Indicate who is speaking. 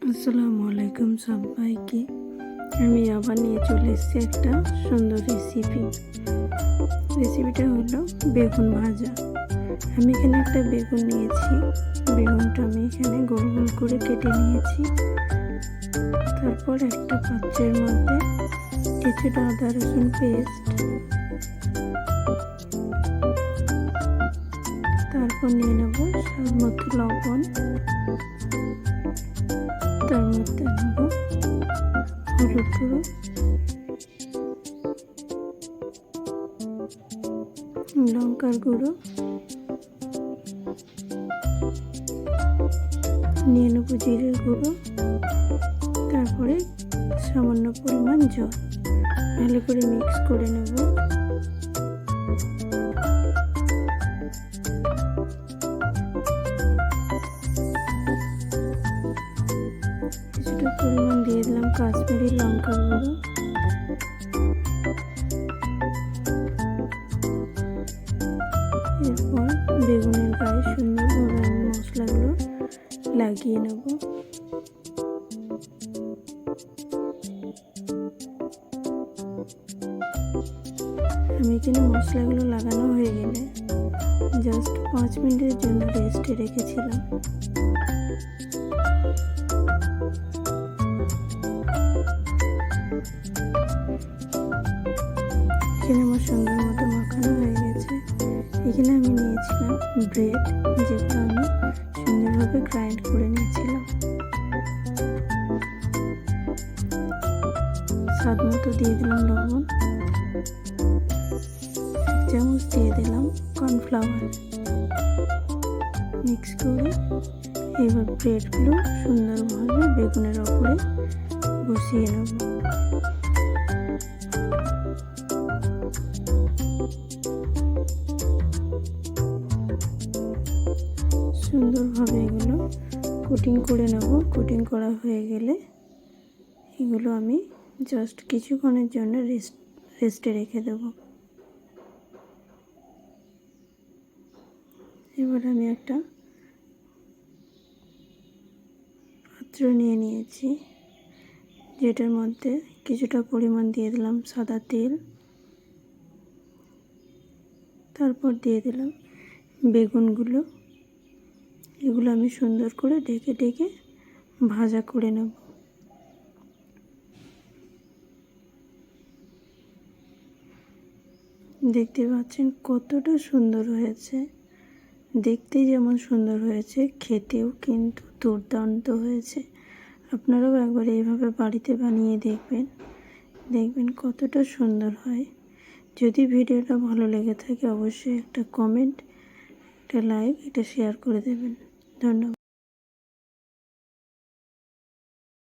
Speaker 1: আসসালামু আলাইকুম সবাইকে। আমি আবার নিয়ে চলে এসেছি একটা সুন্দর রেসিপিটা হলো বেগুন ভাজা। আমি এখানে একটা বেগুন নিয়েছি। বেগুনটা আমি এখানে গোল গোল করে কেটে নিয়েছি। তারপর একটা পাত্রের মধ্যে কিছুটা আদা রসুন পেস্ট, তারপর নিয়ে নেব স্বাদ মতো লবণ, তার মধ্যে নেব হলুদ গুঁড়ো, লঙ্কার গুঁড়ো, নিয়ে নেব জিরের গুঁড়ো, তারপরে সামান্য পরিমাণ জল। ভালো করে মিক্স করে নেব। কিছুটা পরিমাণ দিয়ে দিলাম কাশ্মীরি লঙ্কার গুঁড়ো, এরপর বেগুনের গায়ে সুন্দরভাবে আমি মশলাগুলো লাগিয়ে নেব। আমি এখানে মশলাগুলো লাগানো হয়ে গেলে জাস্ট 5 মিনিটের জন্য রেস্টে রেখেছিলাম। এখানে আমার সুন্দর মতো মাখানো হয়ে গেছে। এখানে আমি নিয়েছিলাম ব্রেড, যেগুলো আমি সুন্দরভাবে গ্রাইন্ড করে নিয়েছিলাম। স্বাদ মতো দিয়ে দিলাম লবণ, 1 চামচ দিয়ে দিলাম কর্নফ্লাওয়ার। মিক্স করে এবার ব্রেডগুলো সুন্দরভাবে বেগুনের ওপরে বসিয়ে নেব। সুন্দরভাবে এগুলো কোটিং করে নেব। কোটিং করা হয়ে গেলে এগুলো আমি জাস্ট কিছুক্ষণের জন্য রেস্টে রেখে দেব। এবার আমি একটা পাত্র নিয়ে নিয়েছি, যেটার মধ্যে কিছুটা পরিমাণ দিয়ে দিলাম সাদা তেল, তারপর দিয়ে দিলাম বেগুনগুলো। এগুলো আমি সুন্দর করে ঢেকে ঢেকে ভাজা করে নেব। দেখতে পাচ্ছেন কতটা সুন্দর হয়েছে। দেখতেই যেমন সুন্দর হয়েছে, খেতেও কিন্তু দুর্দান্ত হয়েছে। আপনারাও একবার এইভাবে বাড়িতে বানিয়ে দেখবেন কতটা সুন্দর হয়। যদি ভিডিওটা ভালো লেগে থাকে অবশ্যই একটা কমেন্ট, একটা লাইক, এটা শেয়ার করে দেবেন। ধন্যবাদ।